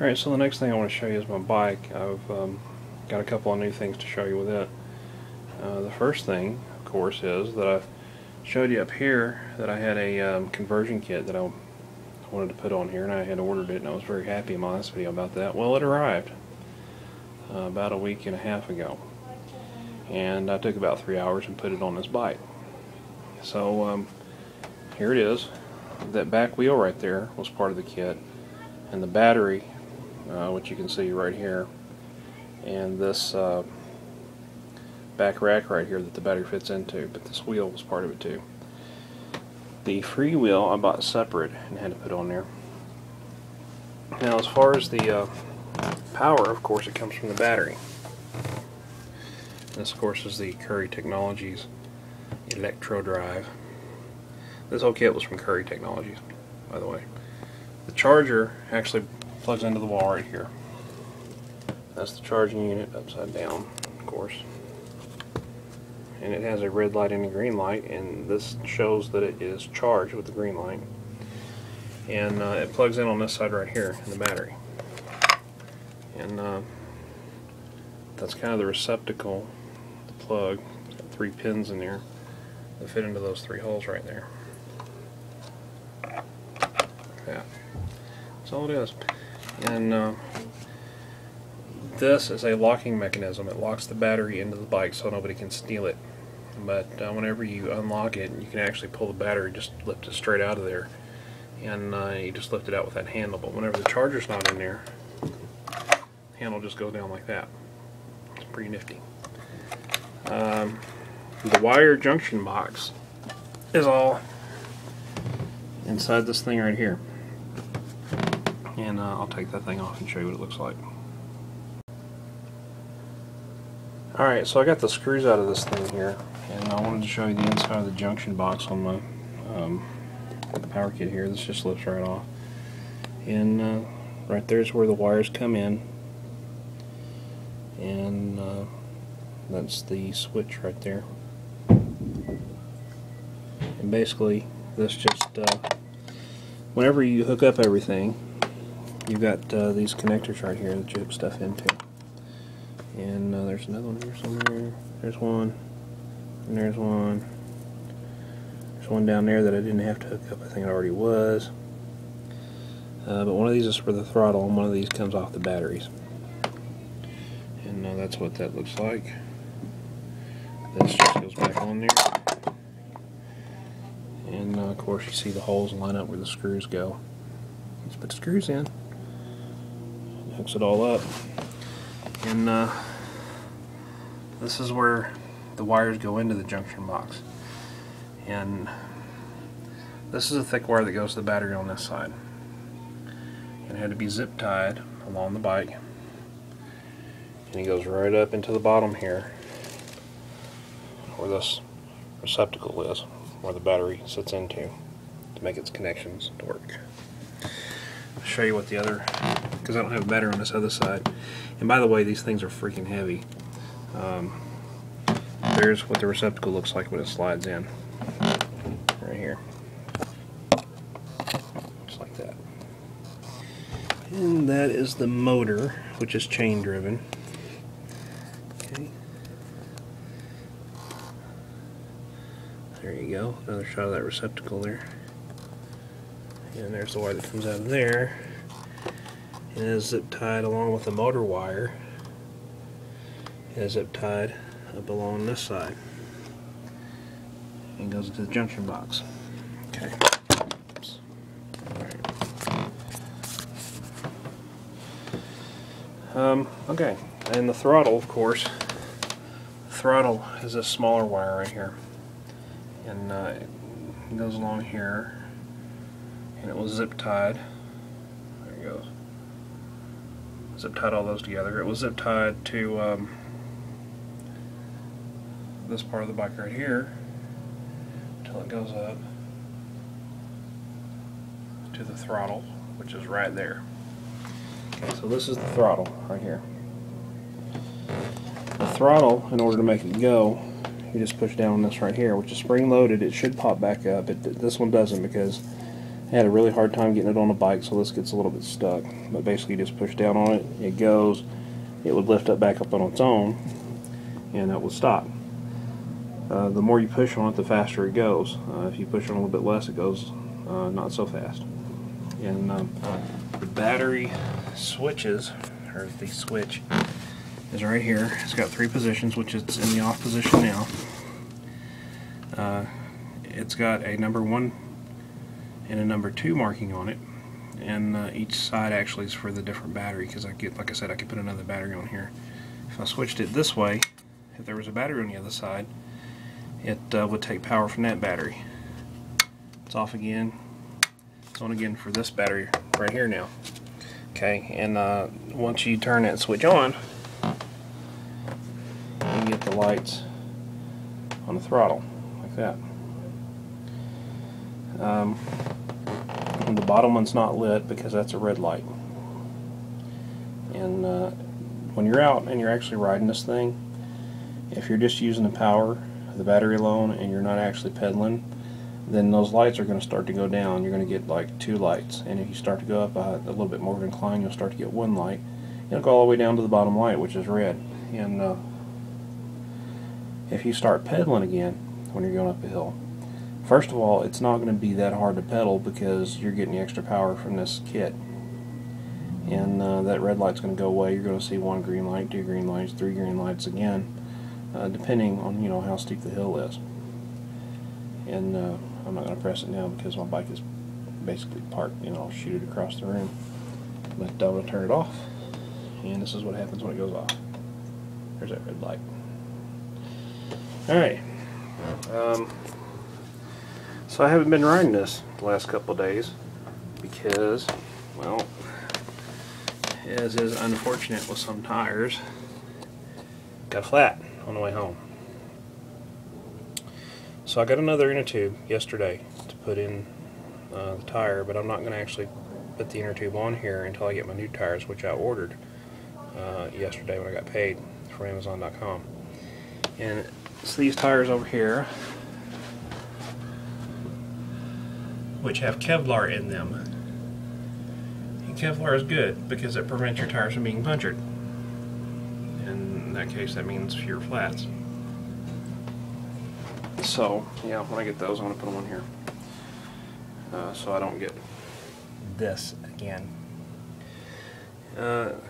Alright, so the next thing I want to show you is my bike. I've got a couple of new things to show you with it. The first thing, of course, is that I showed you up here that I had a conversion kit that I wanted to put on here, and I had ordered it, and I was very happy in my last video about that. Well, it arrived about a week and a half ago, and I took about 3 hours and put it on this bike. So here it is. That back wheel right there was part of the kit, and the battery, which you can see right here, and this back rack right here that the battery fits into, but this wheel was part of it too. The free wheel I bought separate and had to put on there. Now, as far as the power, of course, it comes from the battery. This, of course, is the Curry Technologies Electro Drive. This whole kit was from Curry Technologies, by the way. The charger actually plugs into the wall right here. That's the charging unit upside down, of course. And it has a red light and a green light, and this shows that it is charged with the green light. And it plugs in on this side right here in the battery. And that's kind of the receptacle, the plug. It's got 3 pins in there that fit into those 3 holes right there. Yeah, that's all it is. And this is a locking mechanism. It locks the battery into the bike so nobody can steal it. But whenever you unlock it, you can actually pull the battery, just lift it straight out of there, and you just lift it out with that handle. But whenever the charger's not in there, the handle just goes down like that. It's pretty nifty. The wire junction box is all inside this thing right here. And I'll take that thing off and show you what it looks like. Alright, so I got the screws out of this thing here, and I wanted to show you the inside of the junction box on my power kit here. This just slips right off. And right there's where the wires come in. And that's the switch right there. And basically, this just, whenever you hook up everything, you've got these connectors right here that you hook stuff into. And there's another one here somewhere. There's one, and there's one. There's one down there that I didn't have to hook up. I think it already was. But one of these is for the throttle, and one of these comes off the batteries. And that's what that looks like. This just goes back on there. And of course you see the holes line up where the screws go. Just put the screws in. Hooks it all up. And this is where the wires go into the junction box. And this is a thick wire that goes to the battery on this side. And it had to be zip tied along the bike. And it goes right up into the bottom here, where this receptacle is, where the battery sits into to make its connections to work. I'll show you what the other, because I don't have a battery on this other side. And by the way, these things are freaking heavy. There's what the receptacle looks like when it slides in. Right here. Just like that. And that is the motor, which is chain driven. Okay. There you go. Another shot of that receptacle there. And there's the wire that comes out of there. And it is zip tied along with the motor wire. It is zip tied up along this side. And goes into the junction box. Okay. Oops. Alright. Okay. And the throttle, of course. The throttle is a smaller wire right here. And it goes along here. And it was zip tied. There it goes. Zip tied all those together. It was zip tied to this part of the bike right here until it goes up to the throttle, which is right there. Okay, so this is the throttle right here. The throttle, in order to make it go, you just push down on this right here, which is spring loaded. It should pop back up. This one doesn't, because I had a really hard time getting it on the bike, so this gets a little bit stuck. But basically, you just push down on it, it goes, it would lift up back up on its own, and that will stop. The more you push on it, the faster it goes. If you push on a little bit less, it goes not so fast. And the battery switches, or the switch, is right here. It's got 3 positions, which it's in the off position now. It's got a number 1 and a number 2 marking on it, and each side actually is for the different battery, because like I said, I could put another battery on here. If I switched it this way, if there was a battery on the other side, it would take power from that battery. It's off again. It's on again for this battery right here now. Okay, and once you turn that switch on, you get the lights on the throttle, like that. And the bottom one's not lit because that's a red light. And when you're out and you're actually riding this thing, if you're just using the power of the battery alone and you're not actually pedaling, then those lights are going to start to go down. You're going to get like 2 lights, and if you start to go up a little bit more of an incline, you'll start to get 1 light. It'll go all the way down to the bottom light, which is red. And if you start pedaling again when you're going up a hill, first of all, it's not going to be that hard to pedal because you're getting the extra power from this kit. And that red light's going to go away. You're going to see 1 green light, 2 green lights, 3 green lights again, depending on how steep the hill is. And I'm not going to press it now because my bike is basically parked. I'll shoot it across the room. But I'm going to turn it off, and this is what happens when it goes off. There's that red light. Alright. So I haven't been riding this the last couple of days because, well, as is unfortunate with some tires, got flat on the way home. So I got another inner tube yesterday to put in the tire, but I'm not going to actually put the inner tube on here until I get my new tires, which I ordered yesterday when I got paid from Amazon.com. And it's these tires over here, which have Kevlar in them. And Kevlar is good because it prevents your tires from being punctured. In that case, that means fewer flats. So, yeah, when I get those, I'm going to put them on here. So I don't get this again.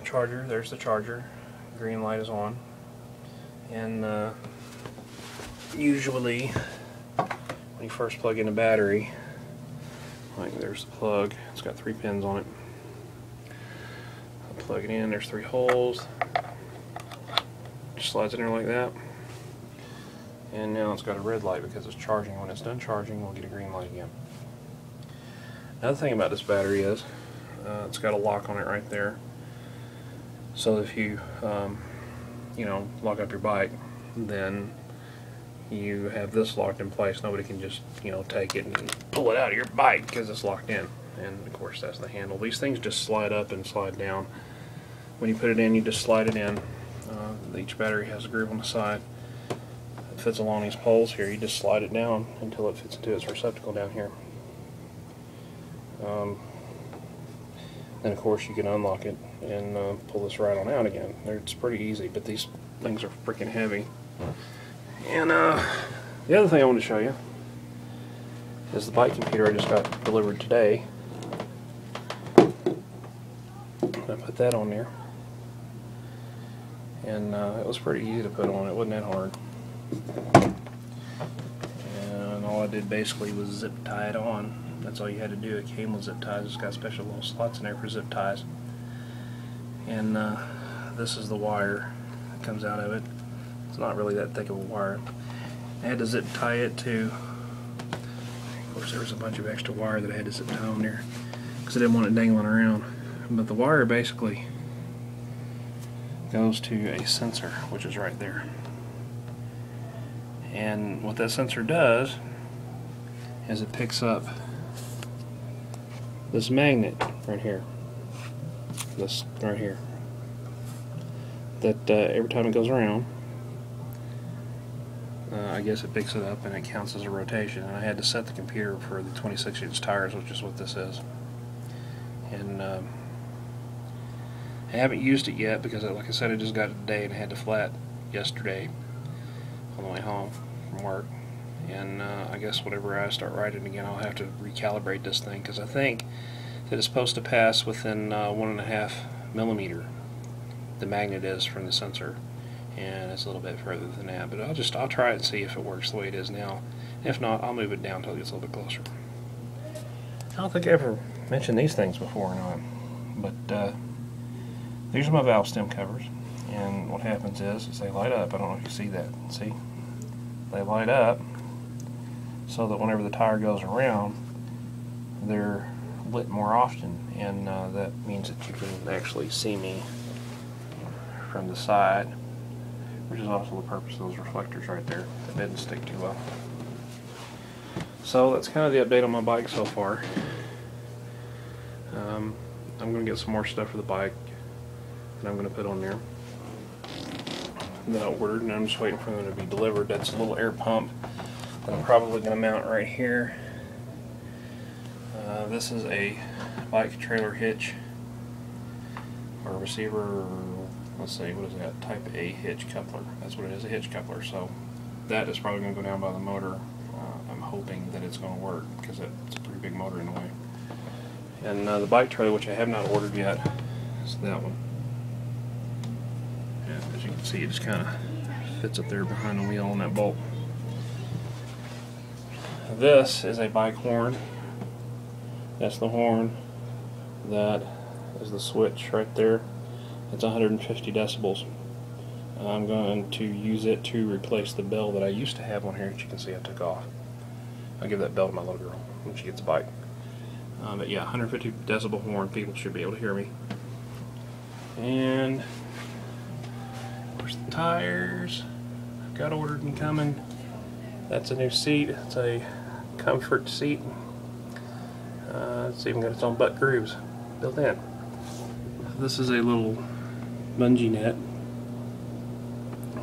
Charger, there's the charger. Green light is on. And usually, when you first plug in a battery, like there's the plug, it's got 3 pins on it. I plug it in, there's 3 holes. Just slides in there like that. And now it's got a red light because it's charging. When it's done charging, we'll get a green light again. Another thing about this battery is it's got a lock on it right there. So if you lock up your bike, then you have this locked in place. Nobody can just take it and pull it out of your bike because it's locked in. And of course that's the handle. These things just slide up and slide down. When you put it in, you just slide it in. Each battery has a groove on the side. It fits along these poles here. You just slide it down until it fits into its receptacle down here. Then of course you can unlock it and pull this right on out again. It's pretty easy, but these things are freaking heavy. And the other thing I want to show you is the bike computer I just got delivered today. I put that on there, and it was pretty easy to put on. It wasn't that hard. And all I did basically was zip tie it on. That's all you had to do. It came with zip ties. It's got special little slots in there for zip ties. And this is the wire that comes out of it. It's not really that thick of a wire. I had to zip tie it to, of course there was a bunch of extra wire that I had to zip tie on there because I didn't want it dangling around. But the wire basically goes to a sensor, which is right there. And what that sensor does is it picks up this magnet right here, this right here, that every time it goes around, I guess it picks it up and it counts as a rotation. And I had to set the computer for the 26-inch tires, which is what this is. And I haven't used it yet because, like I said, I just got it today and I had to flat yesterday on the way home from work. And I guess whenever I start riding again, I'll have to recalibrate this thing, because I think that it's supposed to pass within 1.5 millimeter. The magnet is from the sensor, and it's a little bit further than that. But I'll try it and see if it works the way it is now. If not, I'll move it down until it gets a little bit closer. I don't think I ever mentioned these things before or not, but these are my valve stem covers, and what happens is they light up. I don't know if you see that. See? They light up so that whenever the tire goes around, they're lit more often, and that means that you can actually see me from the side, which is also the purpose of those reflectors right there. That didn't stick too well. So that's kind of the update on my bike so far. I'm going to get some more stuff for the bike that I'm going to put on there that I ordered, and I'm just waiting for them to be delivered. That's a little air pump that I'm probably going to mount right here. This is a bike trailer hitch or receiver, let's see, what is that? Type A hitch coupler. That's what it is, a hitch coupler. So that is probably going to go down by the motor. I'm hoping that it's going to work because it's a pretty big motor in the way. And the bike trailer, which I have not ordered yet, is that one. And as you can see, it just kind of fits up there behind the wheel on that bolt. This is a bike horn. That's the horn. That is the switch right there. It's 150 decibels. I'm going to use it to replace the bell that I used to have on here that you can see I took off. I'll give that bell to my little girl when she gets a bike. But yeah, 150 decibel horn. People should be able to hear me. And of course the tires I've got ordered and coming. That's a new seat. It's a comfort seat. It's even got its own butt grooves built in. This is a little bungee net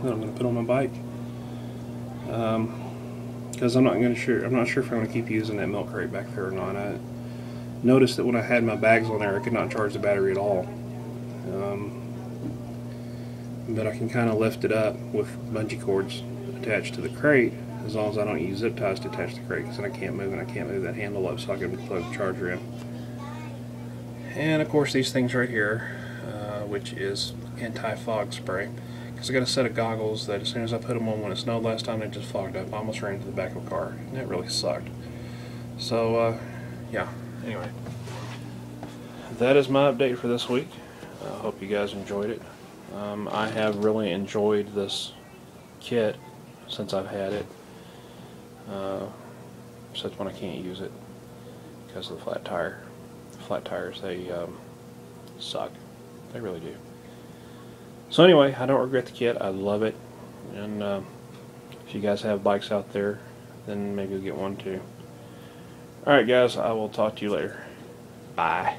that I'm going to put on my bike, because I'm not sure if I'm going to keep using that milk crate back there or not. I noticed that when I had my bags on there, I could not charge the battery at all. But I can kind of lift it up with bungee cords attached to the crate, as long as I don't use zip ties to attach the crate, because then I can't move, and I can't move that handle up so I can plug the charger in. And of course these things right here, which is anti-fog spray, because I got a set of goggles that as soon as I put them on when it snowed last time, they just fogged up. I almost ran into the back of a car, and that really sucked. So yeah, anyway, that is my update for this week. I hope you guys enjoyed it. I have really enjoyed this kit since I've had it, except when I can't use it because of the flat tire. Flat tires, they suck. They really do. So anyway, I don't regret the kit. I love it. And if you guys have bikes out there, then maybe you'll get one too. Alright guys, I will talk to you later. Bye.